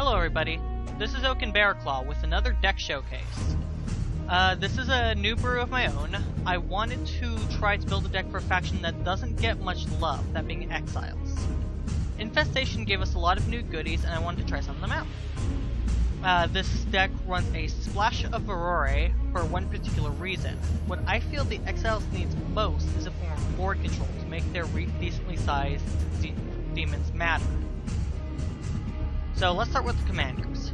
Hello everybody, this is Oak and Bearclaw with another deck showcase. This is a new brew of my own. I wanted to try to build a deck for a faction that doesn't get much love, that being Exiles. Infestation gave us a lot of new goodies and I wanted to try some of them out. This deck runs a splash of Verore for one particular reason. What I feel the Exiles needs most is a form of board control to make their decently sized demons matter. So let's start with the commanders.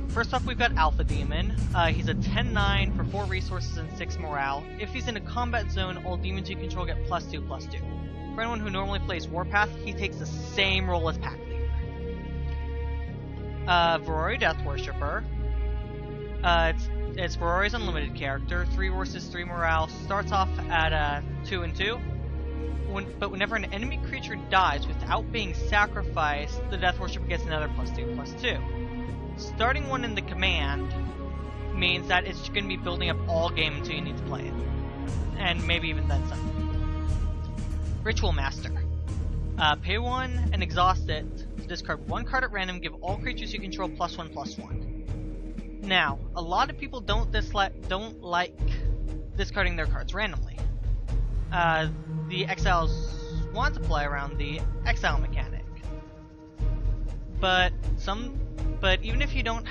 First off, we've got Alpha Demon. He's a 10-9 for 4 resources and 6 morale. If he's in a combat zone, all demons you control get +2/+2. For anyone who normally plays Warpath, he takes the same role as Pack Leader. Verore Death Worshipper. It's Verore's unlimited character. 3 resources, 3 morale. Starts off at 2 and 2. But whenever an enemy creature dies without being sacrificed, the Death Worshipper gets another +2/+2. Starting one in the command means that it's going to be building up all game until you need to play it. And maybe even then some. Ritual Master. Pay 1 and exhaust it to discard 1 card at random, give all creatures you control +1/+1. Now, a lot of people don't like discarding their cards randomly. The Exiles want to play around the Exile mechanic. But even if you don't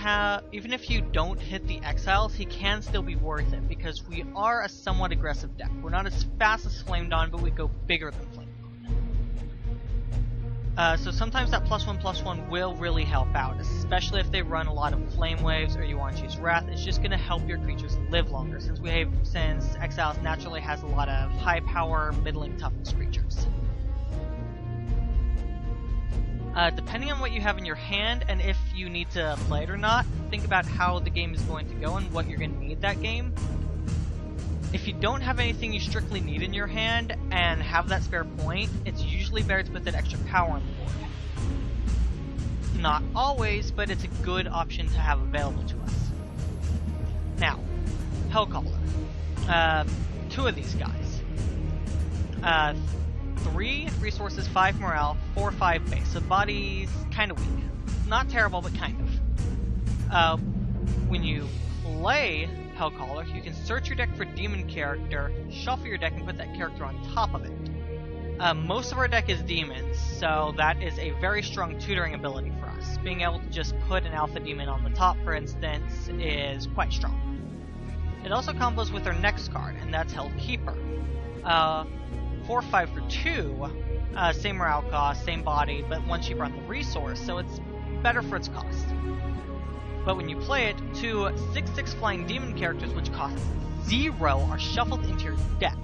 hit the Exiles, he can still be worth it because we are a somewhat aggressive deck. We're not as fast as Flame Dawn, but we go bigger than Flame Dawn. So sometimes that +1/+1 will really help out, especially if they run a lot of Flame Waves or you want to choose Wrath. It's just going to help your creatures live longer, since Exiles naturally has a lot of high power, middling toughness creatures. Depending on what you have in your hand and if you need to play it or not, think about how the game is going to go and what you're going to need that game. If you don't have anything you strictly need in your hand and have that spare point, it's usually better to put that extra power on the board. Not always, but it's a good option to have available to us. Now, Hellcaller. 2 of these guys. 3 resources, 5 morale, 4/5 base. So body's kind of weak. Not terrible, but kind of. When you play Hellcaller, you can search your deck for demon character, shuffle your deck, and put that character on top of it. Most of our deck is demons, so that is a very strong tutoring ability for us. Being able to just put an alpha demon on the top, for instance, is quite strong. It also combos with our next card, and that's Hellkeeper. 4/5 for 2, same morale cost, same body, but 1 cheaper on the resource, so it's better for its cost. But when you play it, 2 6/6 flying demon characters, which cost 0, are shuffled into your deck.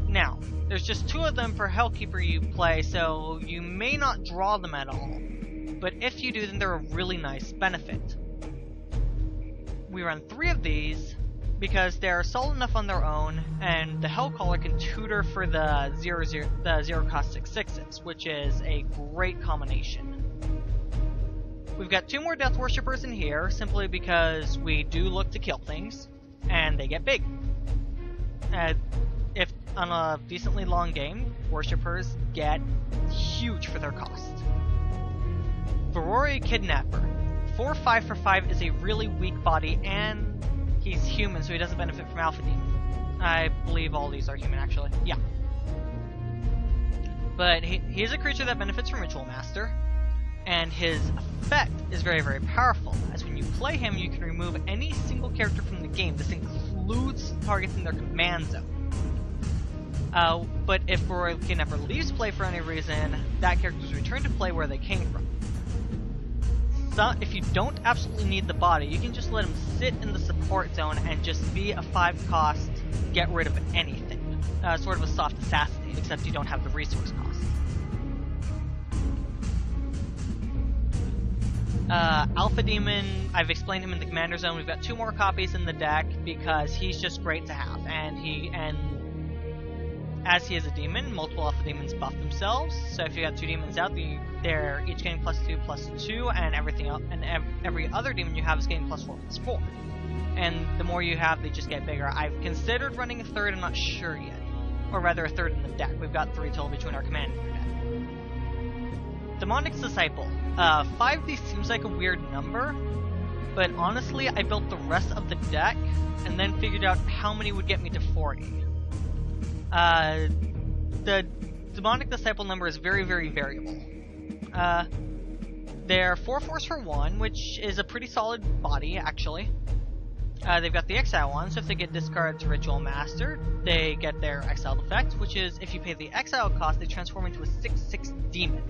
Now, there's just 2 of them per Hellkeeper you play, so you may not draw them at all. But if you do, then they're a really nice benefit. We run 3 of these because they're solid enough on their own, and the Hellcaller can tutor for the 0 cost 6/6s, which is a great combination. We've got 2 more Death Worshippers in here, simply because we do look to kill things, and they get big. If on a decently long game, Worshippers get huge for their cost. Verore Kidnapper. 4/5 for 5 is a really weak body, and he's human, so he doesn't benefit from Alpha Demon. I believe all these are human, actually. Yeah. But he's a creature that benefits from Ritual Master, and his effect is very, very powerful, as when you play him, you can remove any single character from the game. This includes targets in their command zone. But if Verore Kidnapper leaves play for any reason, that character is returned to play where they came from. So, if you don't absolutely need the body, you can just let him sit in the support zone and just be a 5 cost, get rid of anything. Sort of a soft assassinate, except you don't have the resource cost. Alpha Demon, I've explained him in the commander zone. We've got 2 more copies in the deck because he's just great to have, and as he is a demon, multiple alpha demons buff themselves. So if you got 2 demons out, they're each getting +2/+2, and every other demon you have is getting +4/+4. And the more you have, they just get bigger. I've considered running a 3rd, I'm not sure yet. Or rather, a 3rd in the deck. We've got 3 total between our command and your deck. Demonic Disciple. 5D seems like a weird number, but honestly, I built the rest of the deck and then figured out how many would get me to 40. The Demonic Disciple number is very, very variable. They're 4/4 for 1, which is a pretty solid body, actually. They've got the Exile one, so if they get discarded to Ritual Master, they get their Exiled effect, which is, if you pay the Exile cost, they transform into a 6/6 demon.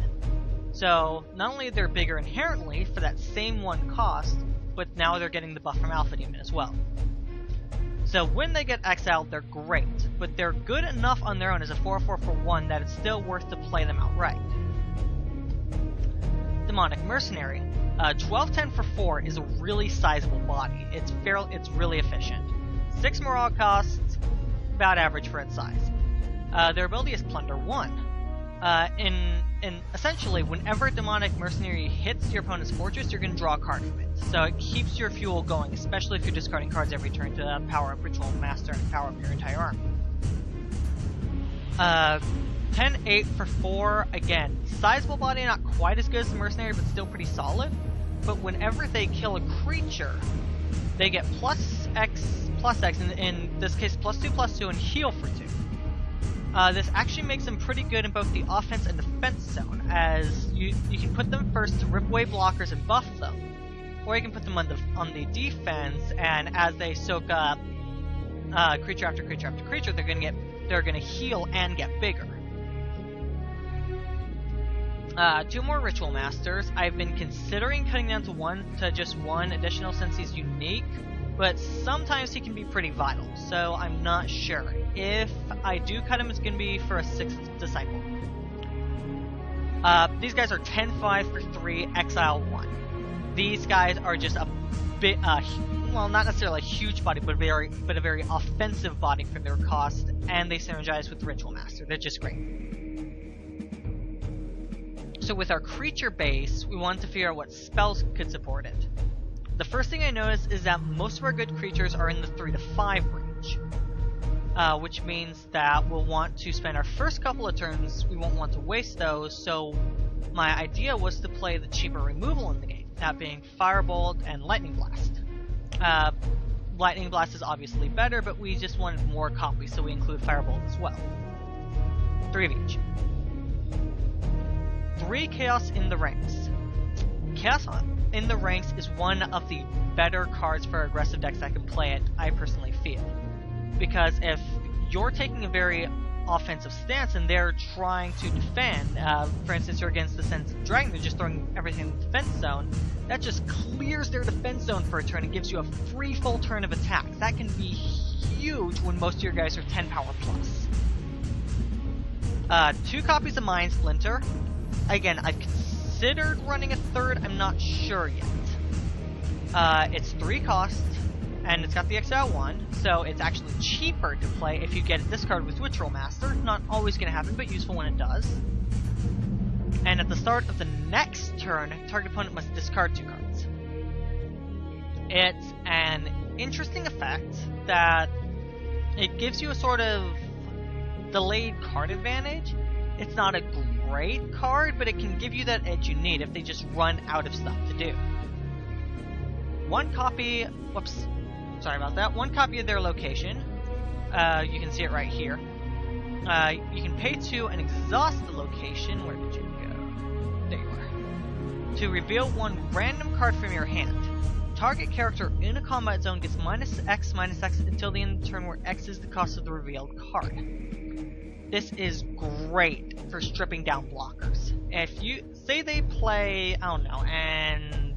So, not only they're bigger inherently for that same one cost, but now they're getting the buff from Alpha Demon as well. So when they get exiled, they're great, but they're good enough on their own as a 4/4 for 1 that it's still worth to play them outright. Demonic Mercenary. 12/10 for 4 is a really sizable body. It's really efficient. 6 morale costs, about average for its size. Their ability is Plunder 1. Essentially, whenever Demonic Mercenary hits your opponent's fortress, you're going to draw a card from it. So it keeps your fuel going, especially if you're discarding cards every turn to power up Ritual Master and power up your entire army. 10/8 for 4, again, sizable body, not quite as good as the Mercenary, but still pretty solid. But whenever they kill a creature, they get +X, in this case +2/+2, and heal for 2. This actually makes them pretty good in both the offense and defense zone, as you can put them first to rip away blockers and buff them, or you can put them on the defense, and as they soak up creature after creature after creature, they're gonna heal and get bigger. 2 more Ritual Masters. I've been considering cutting down to just one additional since he's unique, but sometimes he can be pretty vital, so I'm not sure. If I do cut him, it's going to be for a 6th Disciple. These guys are 10/5 for 3, Exile 1. These guys are just a bit, well, not necessarily a huge body, but a very offensive body for their cost, and they synergize with the Ritual Master. They're just great. So with our creature base, we wanted to figure out what spells could support it. The first thing I noticed is that most of our good creatures are in the 3 to 5 range. Which means that we'll want to spend our first couple of turns, we won't want to waste those, so my idea was to play the cheaper removal in the game, that being Firebolt and Lightning Blast. Lightning Blast is obviously better, but we just wanted more copies, so we include Firebolt as well. 3 of each. 3 Chaos in the ranks. Chaos in the ranks is one of the better cards for aggressive decks that can play it, I personally feel. Because if you're taking a very offensive stance and they're trying to defend, for instance, you're against the Sense of Dragon, they're just throwing everything in the defense zone, that just clears their defense zone for a turn and gives you a free full turn of attacks. That can be huge when most of your guys are 10 power plus. 2 copies of Mind Splinter. Again, I've considered running a 3rd, I'm not sure yet. It's 3 cost, and it's got the Exile 1, so it's actually cheaper to play if you get a discard with Ritual Master. Not always going to happen, but useful when it does. And at the start of the next turn, target opponent must discard 2 cards. It's an interesting effect that it gives you a sort of delayed card advantage. It's not a great card, but it can give you that edge you need if they just run out of stuff to do. 1 copy, whoops, sorry about that, 1 copy of their location. You can see it right here. You can pay 2 and exhaust the location. Where did you go? There you are. To reveal 1 random card from your hand. Target character in a combat zone gets -X until the end of the turn, where X is the cost of the revealed card. This is great for stripping down blockers. If you say they play, I don't know, an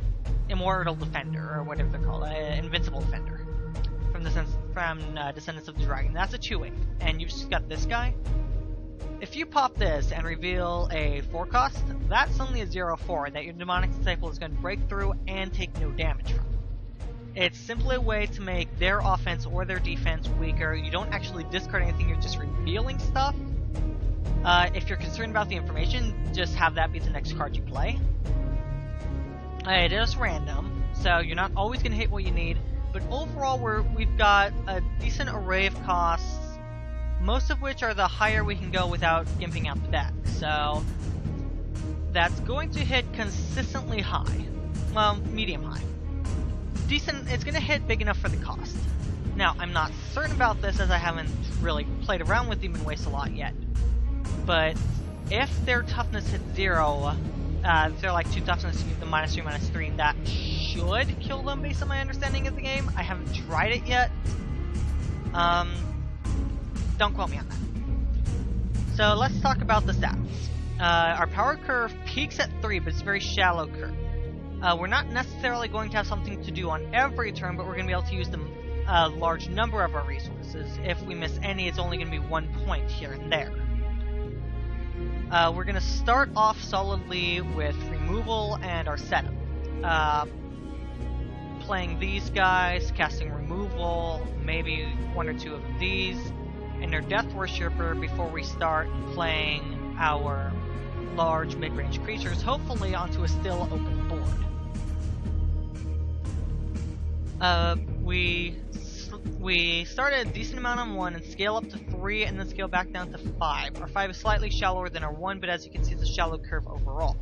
Immortal Defender or whatever they're called, Invincible Defender from Descendants of the Dragon. That's a 2/8, and you've just got this guy. If you pop this and reveal a 4 cost, that's only a 0/4 that your Demonic Disciple is going to break through and take no damage from. It's simply a way to make their offense or their defense weaker. You don't actually discard anything, you're just revealing stuff. If you're concerned about the information, just have that be the next card you play. It is random, so you're not always going to hit what you need, but overall we've got a decent array of costs, most of which are the higher we can go without gimping out the deck. So that's going to hit consistently high. Well, medium high. Decent, it's going to hit big enough for the cost. Now, I'm not certain about this as I haven't really played around with Demon Waste a lot yet. But if their toughness hits 0, if they're like 2 toughness, you get the -3, -3, that should kill them based on my understanding of the game. I haven't tried it yet. Don't quote me on that. So let's talk about the stats. Our power curve peaks at 3, but it's a very shallow curve. We're not necessarily going to have something to do on every turn, but we're going to be able to use a large number of our resources. If we miss any, it's only going to be 1 point here and there. We're going to start off solidly with removal and our setup. Playing these guys, casting removal, maybe 1 or 2 of these, and their Death Worshipper before we start playing our large mid-range creatures, hopefully onto a still open board. We started a decent amount on 1 and scale up to 3 and then scale back down to 5. Our 5 is slightly shallower than our 1, but as you can see, it's a shallow curve overall.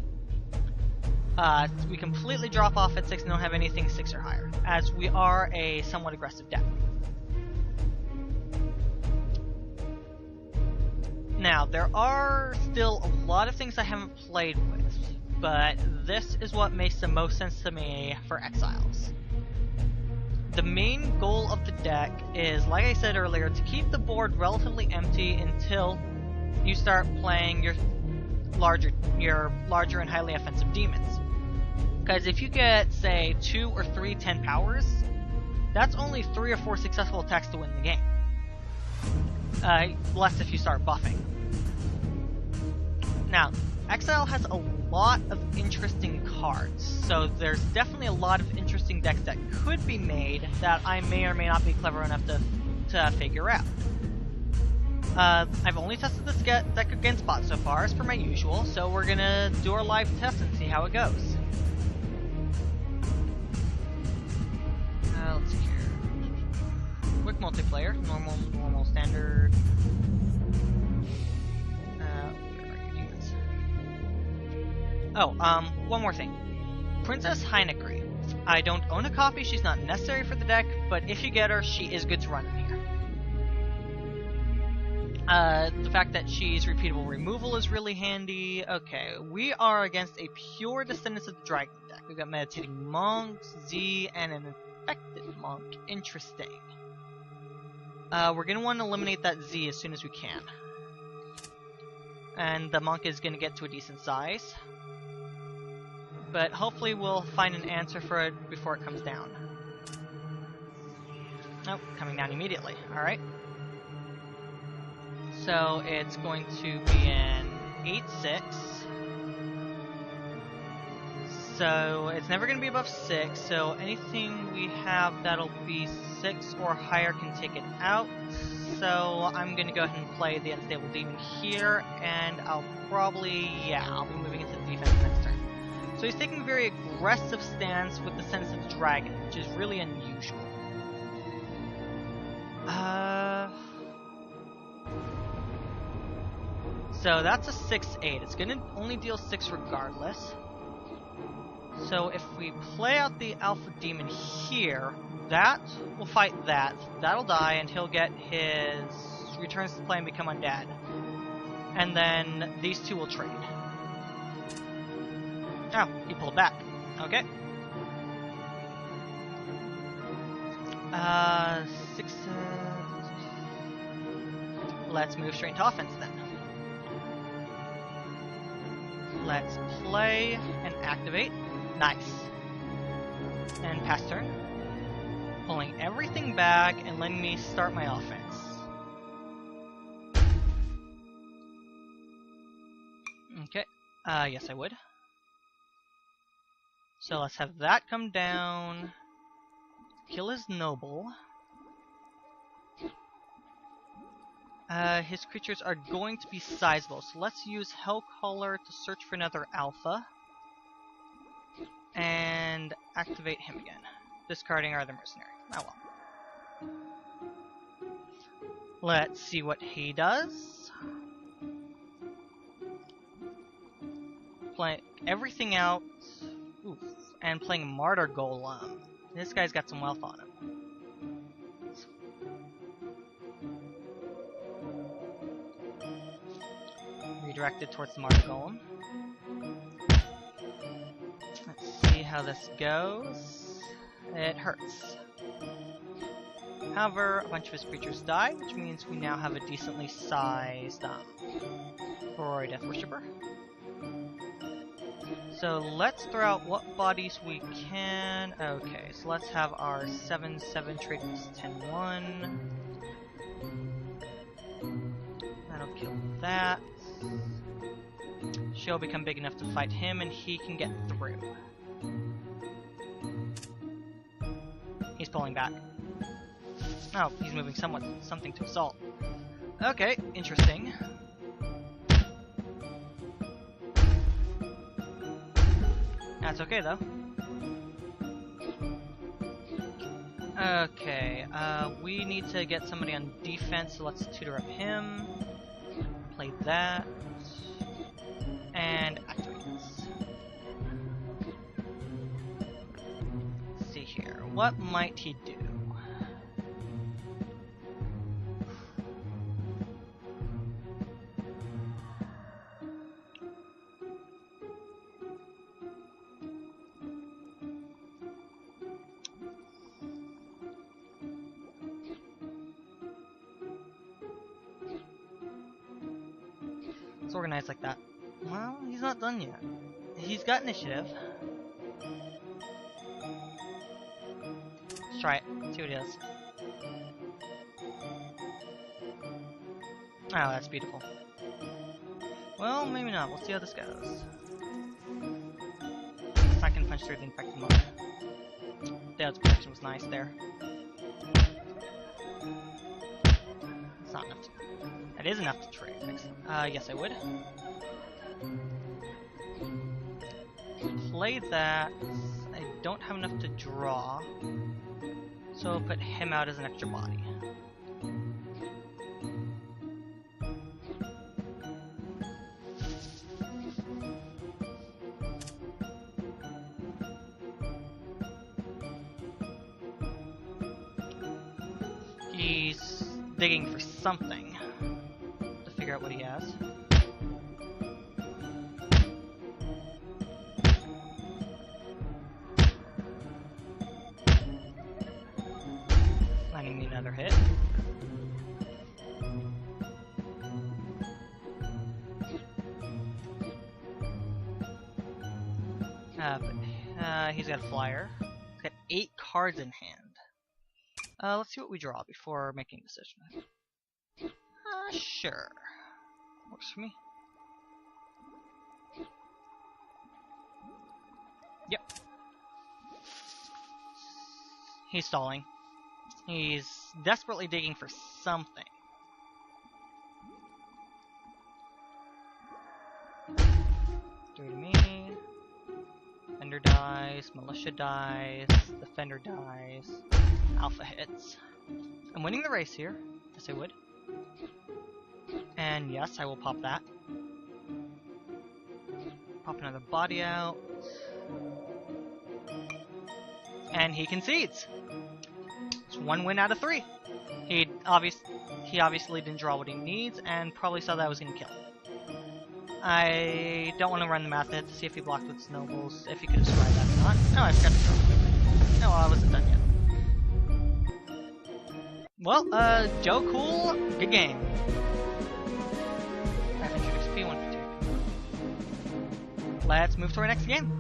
We completely drop off at 6 and don't have anything 6 or higher, as we are a somewhat aggressive deck. Now, there are still a lot of things I haven't played with, but this is what makes the most sense to me for Exiles. The main goal of the deck is, like I said earlier, to keep the board relatively empty until you start playing your larger and highly offensive demons. Because if you get, say, 2 or 3 10 powers, that's only 3 or 4 successful attacks to win the game. Less if you start buffing. Now, Exile has a lot of interesting cards, so there's definitely a lot of interesting decks that could be made that I may or may not be clever enough to figure out. I've only tested this deck against bots so far, as per my usual, so we're gonna do our live test and see how it goes. Let's see here. Quick multiplayer, normal, standard. Oh, one more thing. Princess Heinekry. I don't own a copy, she's not necessary for the deck, but if you get her, she is good to run in here. The fact that she's repeatable removal is really handy. Okay, we are against a pure Descendants of the Dragon deck. We've got Meditating Monks, Z, and an Infected Monk. Interesting. We're going to want to eliminate that Z as soon as we can. And the Monk is going to get to a decent size. But hopefully we'll find an answer for it before it comes down. Nope, coming down immediately. Alright. So it's going to be an 8-6. So it's never going to be above 6, so anything we have that'll be 6 or higher can take it out. So I'm going to go ahead and play the Unstable Demon here, and I'll probably, I'll be moving into the defense next turn. So he's taking a very aggressive stance with the Sense of the Dragon, which is really unusual. So that's a 6-8. It's going to only deal 6 regardless. So if we play out the Alpha Demon here, that will fight that. That'll die, and he'll get his returns to play and become undead. And then these two will trade. Oh, he pulled back. Okay. 6. Let's move straight into offense then. Let's play and activate. Nice. And pass turn. Pulling everything back and letting me start my offense. Okay. Yes, I would. So let's have that come down. Kill his noble. His creatures are going to be sizable, so let's use Hellcaller to search for another alpha. And activate him again. Discarding our other mercenary. Oh well. Let's see what he does. play everything out. Oof, and playing Martyr Golem. This guy's got some wealth on him. Redirected towards the Martyr Golem. Let's see how this goes. It hurts. However, a bunch of his creatures die, which means we now have a decently sized Verore Death Worshipper. So let's throw out what bodies we can. Okay, so let's have our 7/7 trade with 10/1. That'll kill that. She'll become big enough to fight him, and he can get through. He's pulling back. Oh, he's moving something to assault. Okay, interesting. That's okay though. Okay, we need to get somebody on defense, so let's tutor up him. Play that. And activate this. Let's see here. What might he do? It's organized like that. Well, he's not done yet. He's got initiative. Let's try it. See what it is. Oh, that's beautiful. Well, maybe not. We'll see how this goes. If I can punch through the infected mode. Dad's protection was nice there. It's not enough to... That is enough to trade. Yes, I would. Play that. I don't have enough to draw, so I'll put him out as an extra body. He's digging for something to figure out what he has. Landing me another hit. He's got a flyer. He's got 8 cards in hand. Let's see what we draw before making a decision. Sure. Works for me. Yep. He's stalling. He's desperately digging for something. Three to me. Defender dies. Militia dies. Defender dies. Alpha hits. I'm winning the race here. Yes, I would. And yes, I will pop that. Pop another body out. And he concedes. It's 1 win out of 3. He obviously didn't draw what he needs, and probably saw that I was going to kill him. I don't want to run the math ahead to see if he blocked with snowballs, if he could have survived that or not. No, I forgot to draw. No, I wasn't done yet. Well, Joe Cool, good game. 500 XP, 150. Let's move to our next game.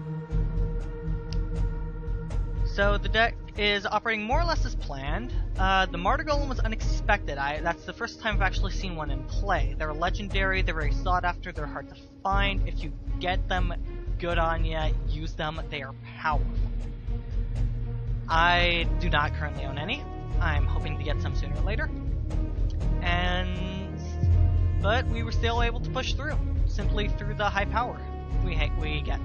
So the deck is operating more or less as planned. The Martyr Golem was unexpected. That's the first time I've actually seen one in play. They're legendary, they're very sought after, they're hard to find. If you get them, good on ya, use them, they are powerful. I do not currently own any. I'm hoping to get some sooner or later. But we were still able to push through, simply through the high power we get.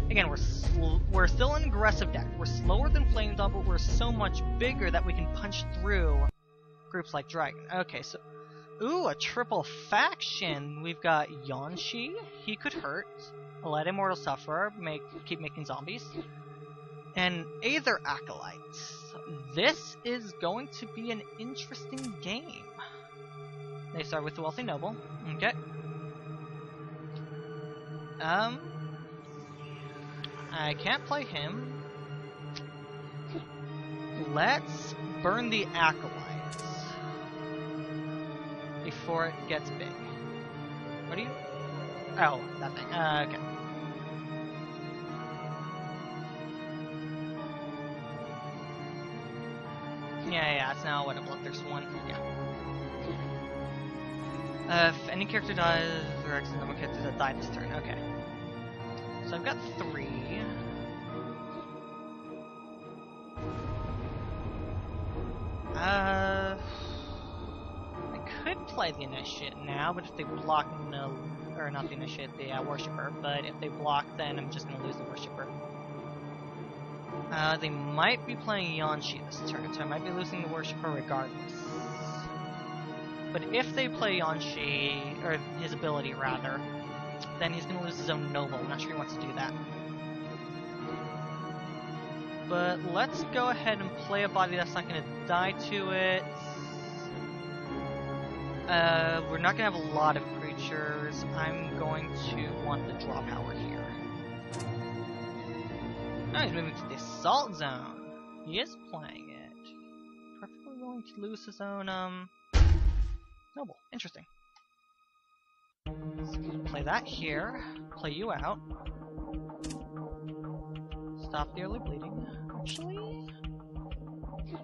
Again, we're still an aggressive deck. We're slower than Flame Dawn, but we're so much bigger that we can punch through groups like Dragon. Okay, so Ooh, a triple faction. We've got Yanshi. He could hurt. Let Immortal Sufferer keep making zombies. And Aether Acolytes. This is going to be an interesting game. They start with the Wealthy Noble. Okay. I can't play him. Let's burn the Acolytes before it gets big. What are you? Oh, that thing. Okay. Yeah, it's now what, a Bloodthirst 1? Yeah. If any character dies, or X number of characters that die this turn. Okay. So I've got 3. I could play the Initiate now, but if they block not the Initiate, the Worshipper, but if they block, then I'm just gonna lose the Worshipper. They might be playing Yanshi this turn, so I might be losing the Worshipper regardless. But if they play Yanshi, or his ability rather, then he's gonna lose his own Noble. I'm not sure he wants to do that. But let's go ahead and play a body that's not gonna die to it. We're not gonna have a lot of creatures. I'm going to want the draw power here. Oh, he's moving to the Assault Zone. He is playing it. Perfectly willing to lose his own, Noble. Interesting. So play that here. Play you out. Stop the early bleeding. Actually?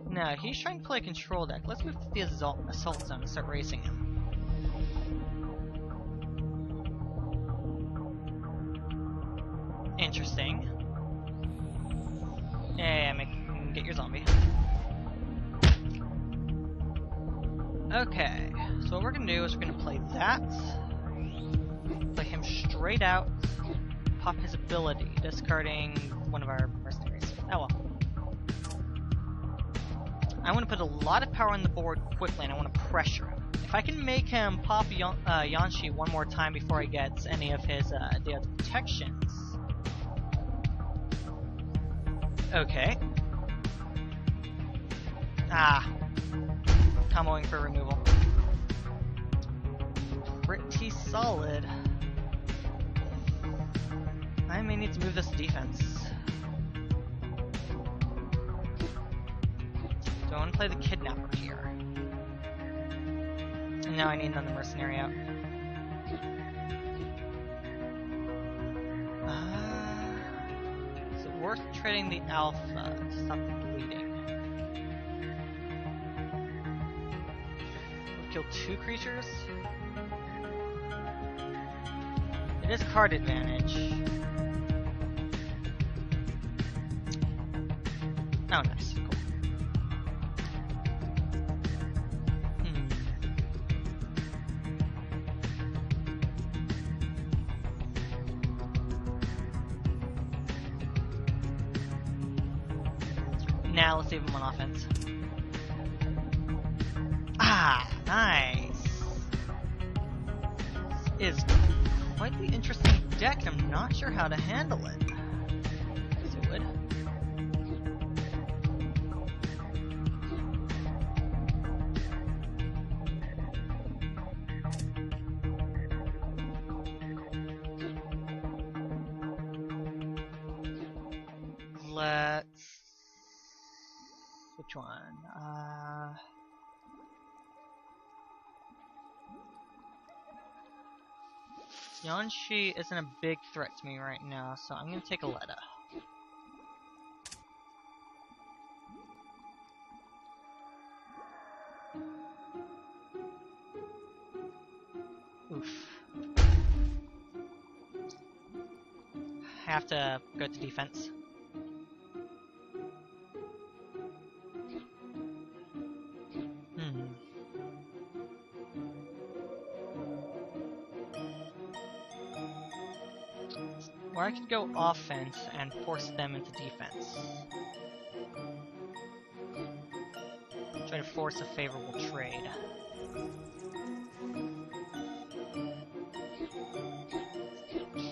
No, he's trying to play a control deck. Let's move to the Assault Zone and start racing him. Interesting. Yeah, get your zombie. Okay, so what we're gonna do is we're gonna play that. Play him straight out. Pop his ability, discarding one of our mercenaries. Oh well. I want to put a lot of power on the board quickly, and I want to pressure him. If I can make him pop Yanshi one more time before he gets any of his the protections. Okay. Comboing for removal. Pretty solid. I may need to move this defense. Do I want to play the Kidnapper here? And now I need another mercenary out. Is it worth trading the Alpha to stop the bleeding? We'll kill 2 creatures? It is card advantage. Oh, nice. Cool. Now let's save him on offense. Nice! This is quite the interesting deck, and I'm not sure how to handle it. Guess I would. Which one? Yanshi isn't a big threat to me right now, so I'm gonna take a Letta. Oof. I have to go to defense. Or I could go offense and force them into defense. Try to force a favorable trade.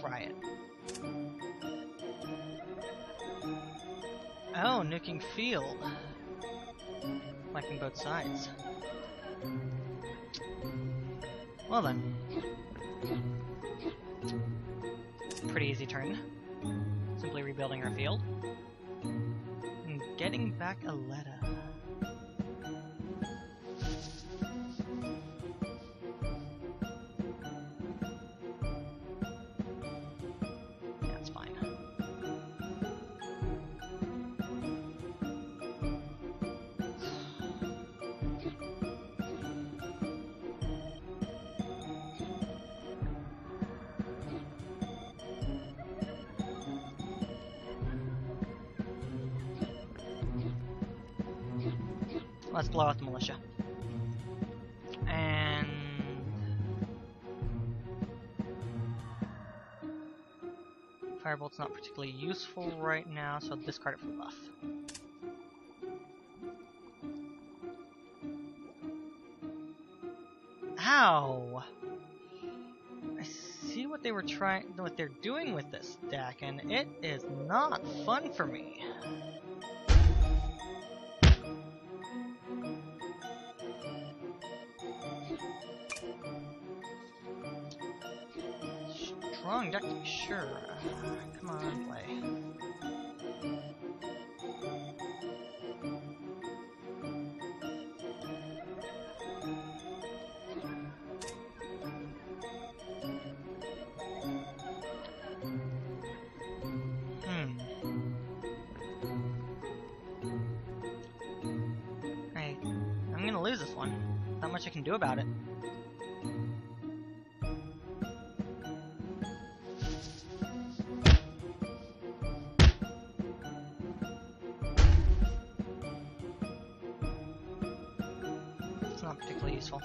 try it. Oh, nuking field. Liking both sides. Well then. Pretty easy turn. Simply rebuilding our field. And getting back a letter. Let's blow out the militia. And Firebolt's not particularly useful right now, so I'll discard it for buff. Ow! I see what they're doing with this deck, and it is not fun for me. Strong deck to be sure. Come on, play. I'm gonna lose this one. Not much I can do about it. Not particularly useful.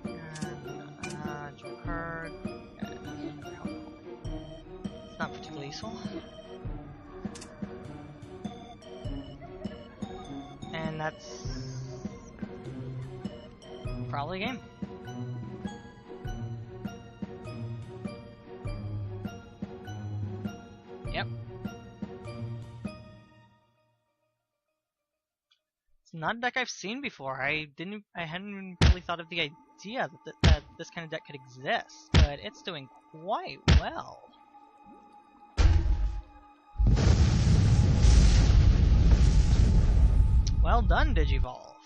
And, draw card. It's not particularly useful. And that's probably a game. Yep. It's not a deck I've seen before. I hadn't really thought of the idea that this kind of deck could exist, but it's doing quite well. Well done, Digivolve.